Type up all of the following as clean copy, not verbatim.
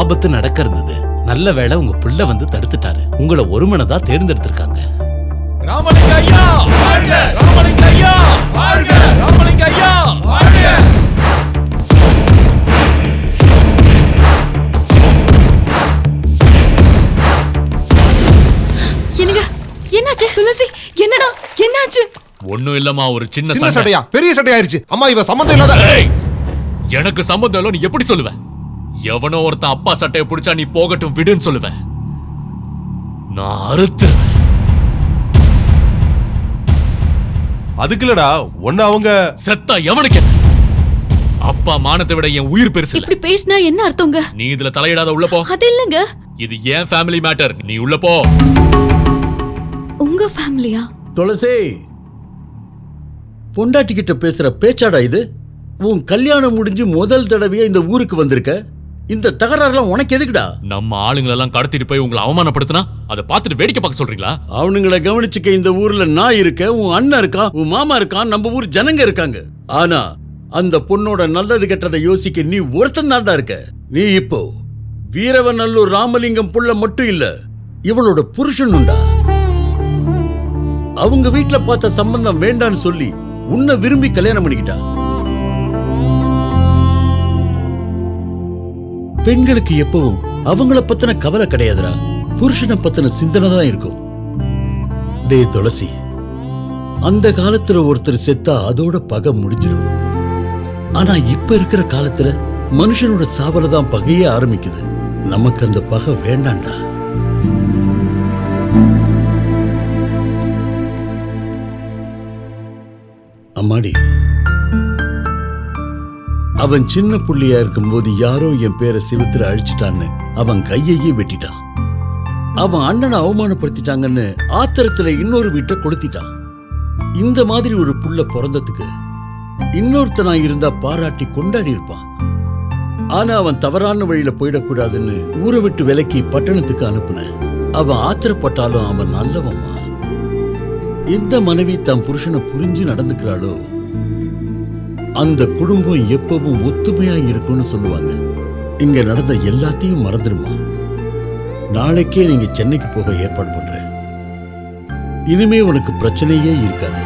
ஆபத்து நடக்க இருந்தது. நல்ல வேளை உங்க புள்ள வந்து தடுத்துட்டாரு. உங்களை ஒருமனதா தேர்ந்தெடுத்திருக்காங்க. ராமலிங்க ஐயா வாழ்க! ராமலிங்க ஐயா வாழ்க! ராமலிங்க ஐயா வாழ்க! என்னங்க என்னாச்சு? துளசி என்னடா என்னாச்சு? ஒண்ணும் இல்லம்மா, ஒரு சின்ன சண்டையா? பெரிய சண்டையாயிருச்சு. அம்மா இவ சம்பந்தம் இல்லாத. எனக்கு சம்பந்தம் இல்ல நீ எப்படி சொல்லுவ? எவனோ ஒருத்தன் அப்பா சட்டையை பிடிச்சா நீ போகட்டும் விடுன்னு சொல்லுவேன். நான் அறுத்துருவேன். அதுக்குலடா ஒன்னு அவங்க செத்தா எவனுக்கு என்ன? அப்பா மானத்தை விட என் உயிர் பெருசு. இப்படி பேசினா என்ன அர்த்தங்க? நீ இதுல தலையிடாத, உள்ள போ. அது இல்லங்க, இது ஏன் ஃபேமிலி மேட்டர். நீ உள்ள போ. உங்க ஃபேமிலியா? துளசி, பொண்டாட்டி கிட்ட பேசுற பேச்சாடா இது? உன் கல்யாணம் முடிஞ்சு முதல் தடவையா இந்த ஊருக்கு வந்திருக்க. இந்த தகராறுலாம் உனக்கு எதுக்குடா? நம்ம ஆளுங்களெல்லாம் கடத்திட்டு போய் உங்களை அவமானப்படுத்தினா அதை பார்த்துட்டு வேடிக்கை பார்க்க சொல்றீங்களா? அவனுங்களை கவனிச்சுக்க இந்த ஊர்ல நான் இருக்க, உன் அண்ணன் இருக்கான், உன் மாமா இருக்கான், நம்ம ஊர் ஜனங்க இருக்காங்க. ஆனா அந்த பொண்ணோட நல்லது கெட்டதை யோசிக்க நீ ஒருத்தன் தாண்டா இருக்க. நீ இப்போ வீரவநல்லூர் ராமலிங்கம் புள்ள மட்டும் இல்ல, இவளோட புருஷன் உண்டா. அவங்க வீட்டுல பார்த்த சம்பந்தம் வேண்டான்னு சொல்லி உன்னை விரும்பி கல்யாணம் பண்ணிக்கிட்டா. பெண்களுக்கு எப்பவும் அவங்கள பத்தின கவலை கிடையாதுடா, புருஷனை பத்தின சிந்தனை தான் இருக்கும். டே துளசி, அந்த காலத்துல ஒருத்தர் செத்தா அதோட பகை முடிஞ்சிடும். ஆனா இப்ப இருக்கிற காலத்துல மனுஷனோட சாவல தான் பகையே ஆரம்பிக்குது. நமக்கு அந்த பகை வேண்டாண்டா. அம்மாடி, அவன் சின்ன புள்ளியா இருக்கும்போது யாரோ என் பேரை சிவத்துல அழிச்சிட்டான்னு அவன் கையையே வெட்டிட்டான். அவன் அண்ணனை அவமானப்படுத்திட்டாங்கன்னு ஆத்திரத்துல இன்னொரு வீட்டை கொளுத்திட்டான். இந்த மாதிரி ஒரு புள்ள பிறந்ததுக்கு இன்னொருத்தனா இருந்தா பாராட்டி கொண்டாடி இருப்பான். ஆனா அவன் தவறான வழியில போயிடக்கூடாதுன்னு ஊரை விட்டு விலக்கி பட்டணத்துக்கு அனுப்புன. அவன் ஆத்திரப்பட்டாலும் அவன் நல்லவம்மா. எந்த மனைவி தன் புருஷனை புரிஞ்சு நடந்துக்கிறாளோ அந்த குடும்பம் எப்பவும் ஒத்துமையா இருக்கும்னு சொல்லுவாங்க. இங்க நடந்த எல்லாத்தையும் மறந்துடுமா. நாளைக்கே நீங்க சென்னைக்கு போக ஏற்பாடு பண்றேன். இனிமே உனக்கு பிரச்சனையே இருக்காது.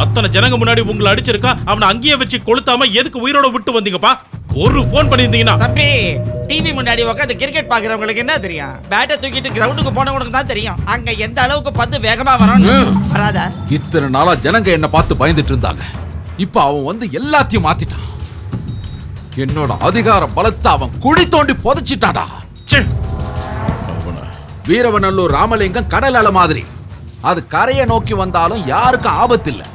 அத்தனை ஜனங்க முன்னாடி உங்களை அடிச்சிருக்கா, அவனை அங்கேயே வச்சு கொளுத்தாம எதுக்கு உயிரோட விட்டு வந்தீங்கப்பா? ஒரு போன் பண்ணிருந்தீங்கன்னா. தம்பி, டிவி முன்னாடி உட்காந்து கிரிக்கெட் பாக்குறவங்களுக்கு என்ன தெரியும்? பேட்டை தூக்கிட்டு கிரவுண்டுக்கு போனவங்களுக்கு தான் தெரியும் அங்க எந்த அளவுக்கு பந்து வேகமா வராதா. இத்தனை நாளா ஜனங்க என்ன பார்த்து பயந்துட்டு இருந்தாங்க. இப்ப அவன் வந்து எல்லாத்தையும் மாத்திட்டான். என்னோட அதிகார பலத்தை அவன் குழி தோண்டி புதைச்சிட்டாடா. வீரவநல்லூர் ராமலிங்கம் கடல் அலை மாதிரி. அது கரையை நோக்கி வந்தாலும் யாருக்கும் ஆபத்து இல்லை.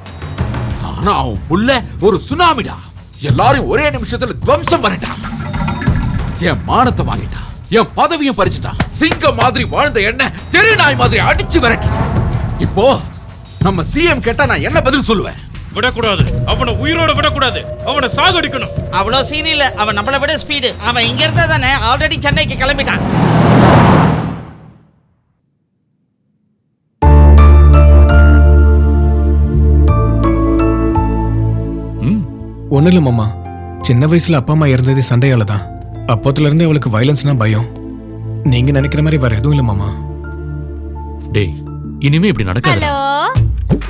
ஆனா அவன் புள்ள ஒரு சுனாமிடா. எல்லாரும் ஒரே நிமிஷத்துல துவம்சம் பண்ணிட்டான். என் மானத்தை வாங்கிட்டான், என் பதவியும் பறிச்சுட்டான். சிங்கம் மாதிரி வாழ்ந்த என்ன தெரு நாய் மாதிரி அடிச்சு விரட்டி. இப்போ நம்ம சிஎம் கேட்டா நான் என்ன பதில் சொல்லுவேன்? விடக்கூடாது, அவனை உயிரோட விடக்கூடாது, அவனை சாகடிக்கணும். அவ்வளோ சீன் இல்ல, அவன் நம்மளை விட ஸ்பீடு. அவன் இங்க இருந்தா தானே ஆல்ரெடி சென்னைக்கு கிளம்பிட்டான். ஒன்றும் இல்லை மாமா, சின்ன வயசுல அப்பா அம்மா இறந்தது சண்டையால தான். அப்போத்துல இருந்தே அவளுக்கு வயலன்ஸ்னா பயம். நீங்க நினைக்கிற மாதிரி வேற எதுவும் இல்லை மாமா. டேய், இனிமே இப்படி நடக்காது. ஹலோ,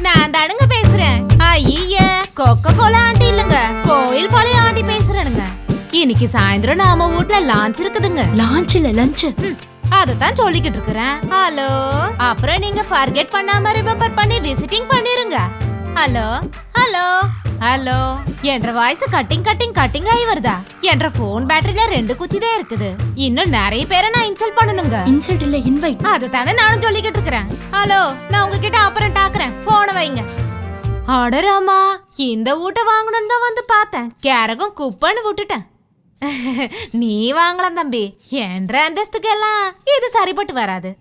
நான் தானுங்க பேசுறேன். ஐய, கொக்கோ கோலா ஆண்டி இல்லங்க, கோயில் பாளைய ஆண்டி பேசுறேனுங்க. இன்னைக்கு சாயந்தரம் நாம வீட்ல லான்ச் இருக்குதுங்க. லான்ச் இல்ல லஞ்ச். அதத்தான் சொல்லிக்கிட்டு இருக்கிறேன். ஹலோ, அப்புறம் நீங்க ஃபர்கெட் பண்ணாம ரிமெம்பர் பண்ணி விசிட்டிங் பண்ணிருங்க. ஹலோ ஹலோ ஹலோ, என்ற வாய்ஸ் கட்டிங் ஆகி வருதா? என்ற போன் பேட்டரியில 2 குச்சி தான் இருக்குது. இன்னும் நிறைய பேரை நான் இன்சல்ட் பண்ணணுங்க. இன்சல்ட் இல்ல, இன்வைட். அதுதானே நானும் சொல்லிக்கிட்டு இருக்கிறேன். ஹலோ, நான் உங்ககிட்ட அப்புறம் டாக்குறேன், போனை வைங்க. அடராமா, இந்த வீட்டை வாங்கணும்னு தான் வந்து பார்த்தேன். கேரகம் குப்பன்னு விட்டுட்டேன். நீ வாங்கலாம் தம்பி, என்ற அந்தஸ்துக்கெல்லாம் இது சரிப்பட்டு வராது.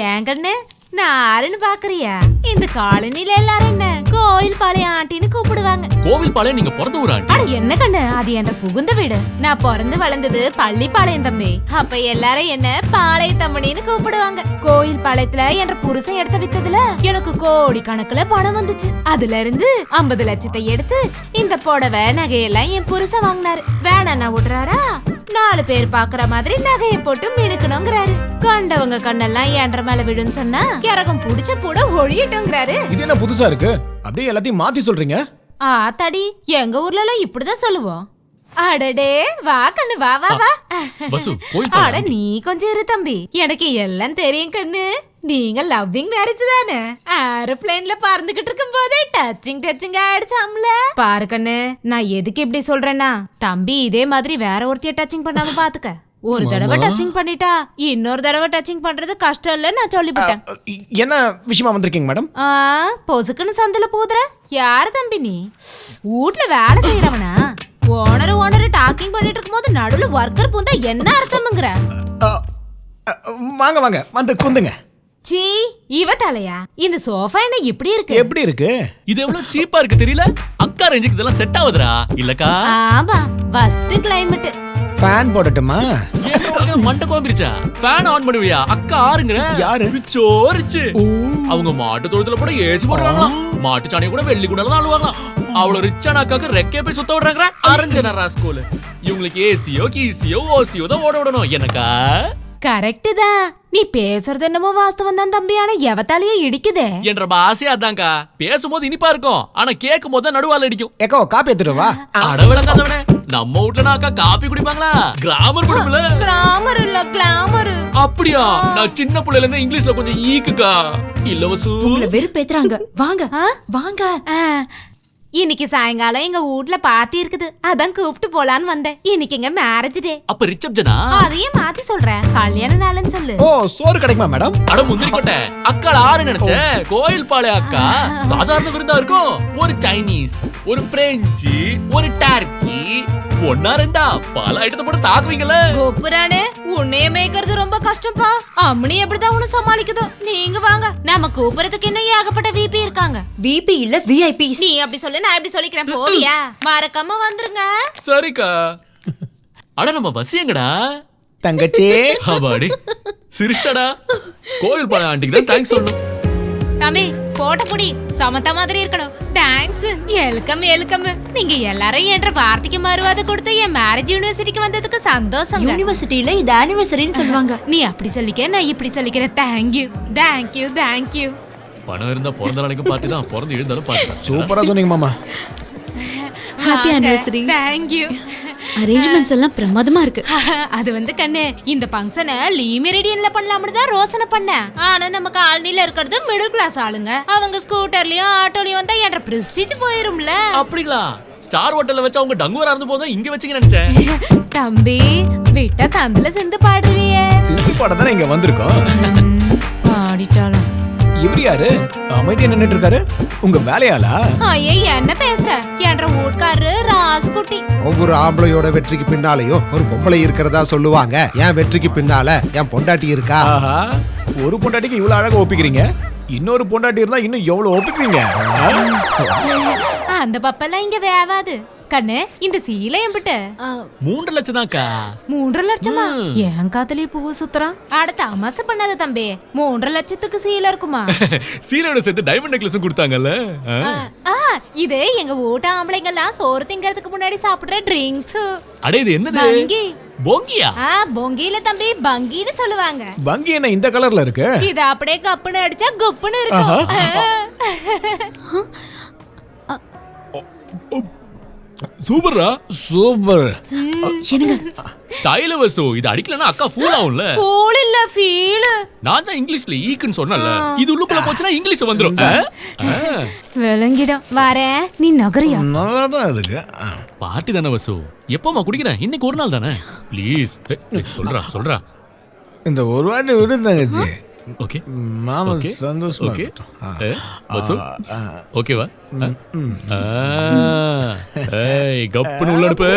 ஏன் கண்ணு, நான் யாருன்னு பாக்குறியா? இந்த காலனில எல்லாரும் என்ன கோயில் பாளைய ஆண்டின்னு கூப்பிடுவாங்க. கோவில்பாளையம் நீங்க பிறந்த ஊர் ஆண்டி. அட என்ன கண்ணு, அது என்ற புகுந்த வீடு. நான் பிறந்து வளர்ந்தது பள்ளிப்பாளையம் தம்பி. அப்ப எல்லாரும் என்ன பாளையத்தம்மனின்னு கூப்பிடுவாங்க. கோயில் பாளையத்துல என்ற புருஷன் எடுத்து வித்ததுல எனக்கு கோடி கணக்குல பணம் வந்துச்சு. அதுல இருந்து 50 லட்சத்தை எடுத்து இந்த புடவை நகையெல்லாம் என் புருஷன் வாங்கினாரு. வேணா விடுறாரா? 4 பேர் பாக்குற மாதிரி நகையை போட்டு மினுக்கணுங்கிறாரு. கண்டவங்க கண்ணெல்லாம் என்ற மேல விடுன்னு சொன்னா கரகம் புடிச்ச கூட ஒழியட்டுங்கிறாரு. இது என்ன புதுசா இருக்கு? அப்படியே எல்லாத்தையும் மாத்தி சொல்றீங்க. தடி எங்க ஊர்ல எல்லாம் இப்படிதான் சொல்லுவோம். அடடே வா கண்ணு, வா வா வா. வசு, கோயில் அட நீ கொஞ்சம் இரு தம்பி, எனக்கு எல்லாம் தெரியும் கண்ணு. நீங்க லவ்விங் மேரேஜ் தானே? ஏரோப்ளேன்ல பறந்துகிட்டு இருக்கும் போதே டச்சிங் ஆயிடுச்சாம்ல. பாரு கண்ணு, நான் எதுக்கு இப்படி சொல்றேன்னா, தம்பி இதே மாதிரி வேற ஒருத்தைய டச்சிங் பண்ணாம பாத்துக்க. ஒரு தடவை டச்சிங் பண்ணிட்டா இன்னொரு தடவை டச்சிங் பண்றது கஷ்டம் இல்ல நான் சொல்லிவிட்டேன். என்ன விஷயமா வந்திருக்கீங்க மேடம்? பொசுக்குன்னு சந்தில பூதுற. யாரு தம்பி நீ? வீட்ல வேலை செய்யறவனா? ஓனர் டாக்கிங் பண்ணிட்டு இருக்கும்போது நடுவுல ஒர்க்கர் பூந்தா என்ன அர்த்தம்ங்கற? வாங்க வாங்க வந்து குந்துங்க. சீ, இவ தலையா? இந்த சோஃபா என்ன இப்படி இருக்கு? எப்படி இருக்கு? இது எவ்வளவு சீப்பா இருக்கு தெரியல. அக்கா ரேஞ்சுக்கு இதெல்லாம் செட் ஆகுதுடா இல்லக்கா? ஆமா, ஃபர்ஸ்ட் கிளைமேட். ஃபேன் போடட்டுமா? மண்டை கோந்திருச்சா? ஃபேன் ஆன் பண்ணுவியா? அக்கா ஆறுங்கற யாரு? பிச்சோரிச்சு. அவங்க மாட்டு தொழுத்துல கூட ஏசி போடுறாங்களாம். மாட்டு சாணியை கூட வெள்ளி குண்டால தான் அழுவாங்களாம். அவ்வளவு ரிச்சான அக்காக்கு ரெக்கே போய் சுத்த விடுறாங்க. அரஞ்சனரா ஸ்கூல். இவங்களுக்கு ஏசியோ கீசியோ ஓசியோ தான் ஓட விடணும். எனக்கா கரெக்ட் தான். நீ பேசுறது என்னமோ வாஸ்தவம் தான் தம்பி, ஆனா எவத்தாலேயே இடிக்குதே. என்ற பாசே அதான்க்கா. பேசும்போது இனிப்பா இருக்கும், ஆனா கேட்கும் போது நடுவால அடிக்கும். ஏக்கோ காப்பி எடுத்துட்டு வா. அடவிளங்காதவனே, நம்ம வீட்டுல அக்கா காப்பி குடிப்பாங்களா? கிராமர் குடிப்பல. கிராமர் இல்ல கிளாமர். அப்படியா? நான் சின்ன பிள்ளைல இருந்து இங்கிலீஷ்ல கொஞ்சம் ஈக்குக்கா. இல்ல வசு, உங்களை வெறுப்பேத்துறாங்க. வாங்க வாங்க. இன்னைக்கு சாயங்காலம் எங்க வீட்ல பார்ட்டி இருக்குது, அதான் கூப்பிட்டு போலான்னு வந்தேன். இன்னைக்கு எங்க மேரேஜ் டே. அப்ப ரிசப்ஷனா? அதையும் மாத்தி சொல்றேன், கல்யாண நாள்னு சொல்லு. ஓ, சோறு கிடைக்குமா மேடம்? அட முந்திரி கொட்டை, அக்கா ஆறு நினைச்ச கோயில் பாளைய அக்கா சாதாரண விருந்தா இருக்கும். ஒரு சைனீஸ், ஒரு பிரெஞ்சு, ஒரு டர்க்கி, ஒன்னா ரெண்டா பல ஐட்டத்தை போட்டு தாக்குவீங்கல்ல. கோபுரானே, உன்னைய மேய்க்கிறது ரொம்ப கஷ்டம்ப்பா. அம்மனி எப்படிதான் உன்னை சமாளிக்குதோ. நீங்க வாங்க, நம்ம கூப்பிடுறதுக்கு இன்னும் ஏகப்பட்ட விபி இருக்காங்க. விபி இல்ல விஐபி. நீ அப்படி சொல்லு, நான் இப்படி சொல்லிக்கிறேன். போவியா? மறக்காம வந்துருங்க. சரிக்கா. அட நம்ம பஸ் எங்கடா? தங்கச்சி அபாடி சிரிஷ்டடா. கோயில் பாளைய ஆண்டிக்கு தான் தேங்க்ஸ் சொல்லணும். தம்பி போட்ட புடி சமத்த மாதிரி இருக்கணும். தேங்க்ஸ். Welcome welcome. நீங்க எல்லாரும் என்ற வார்த்தைக்கு மறுவாத கொடுத்து என் மேரேஜ் யூனிவர்சிட்டிக்கு வந்ததுக்கு சந்தோஷம். யூனிவர்சிட்டில இது ஆனிவர்சரின்னு சொல்லுவாங்க. நீ அப்படி சொல்லிக்க, நான் இப்படி சொல்லிக்கிறேன். Thank you thank you thank you. பணம் இருந்தா பிறந்த நாளைக்கு பார்த்து தான், பிறந்து எழுந்தாலும் பார்த்து. சூப்பரா சொன்னீங்க மாமா. Happy anniversary. தேங்க்யூ. அரேஞ்ச்மெண்ட்ஸ் எல்லாம் பிரமாதமா இருக்கு. அது வந்து கண்ணு, இந்த ஃபங்க்ஷனை லீ மெரிடியன்ல பண்ணலாம்னு தான் ரோசனை பண்ணேன். ஆனா நம்ம காலனில இருக்கிறது மிடில் கிளாஸ் ஆளுங்க. அவங்க ஸ்கூட்டர்லயும் ஆட்டோலயும் வந்தா என்ற பிரஸ்டீஜ் போயிரும்ல. அப்படிங்களா? ஸ்டார் ஹோட்டல்ல வச்சு அவங்க டங்குவரா இருந்து போதும் இங்க வச்சுக்க நினைச்சேன். தம்பி விட்டா சந்தில சிந்து பாடுறியே. சிந்து பாட தானே இங்க வந்திருக்கோம். பாடிட்டாலும் இவரு யாரு? அமைதியா நின்னுட்டு இருக்காரு. உங்க வேலையாளா? ஐயே என்ன பேசுற? என்ற ஊட்காரரு ராஸ்குட்டி. ஒவ்வொரு ஆம்பளையோட வெற்றிக்கு பின்னாலையும் ஒரு பொம்பளை இருக்கிறதா சொல்லுவாங்க. என் வெற்றிக்கு பின்னால என் பொண்டாட்டி இருக்கா. ஆஹா, ஒரு பொண்டாட்டிக்கு இவ்வளவு அழகா ஒப்பிக்கிறீங்க. இன்னொரு பொண்டாட்டி இருந்தா இன்னும் எவ்வளவு ஒப்பிக்கிறீங்க. அந்த பப்பெல்லாம் இங்க வேவாது. கண்ணு, இந்த சீலை எம்பிட்டு 3 லட்சம் தான்க்கா. 3 லட்சமா? என் காதலி பூ சுத்துறான். அடுத்த அமாசை பண்ணாத தம்பி, 3 லட்சத்துக்கு சீலை இருக்குமா? சீலையோட சேர்த்து டைமண்ட் நெக்லஸும் கொடுத்தாங்கல்ல. இது எங்க வீட்டு ஆம்பளைங்க எல்லாம் சோறு திங்கிறதுக்கு முன்னாடி சாப்பிடுற ட்ரிங்க்ஸ். அட இது என்னது? பங்கி. பொங்கியா? பொங்கில தம்பி, பங்கின்னு சொல்லுவாங்க. பங்கி என்ன இந்த கலர்ல இருக்கு? இது அப்படியே கப்புன்னு அடிச்சா குப்புன்னு இருக்கும். சூப்பரா. சூப்பர். என்னங்க ஸ்டைல் வசு, இது அடிக்கலனா அக்கா ஃபூல் ஆகும்ல. ஃபூல் இல்ல ஃபீல். நான் தான் இங்கிலீஷ்ல ஈக்குன்னு சொன்னல. இது உள்ளுக்குள்ள போச்சுனா இங்கிலீஷ் வந்துரும். விளங்கிடும். வரேன், நீ நகரியா? நல்லா தான் இருக்கு. பாட்டி தானே வசு, எப்பமா குடிக்கிறேன்? இன்னைக்கு ஒரு நாள் தானே. ப்ளீஸ் சொல்றா. இந்த ஒரு வாட்டி விடு தங்கச்சி. ஓகே மாமா சந்தோஷமா. ஓகே வசு ஓகேவா? ஏய் கப்புன்னு உள்ள அடுப்பு.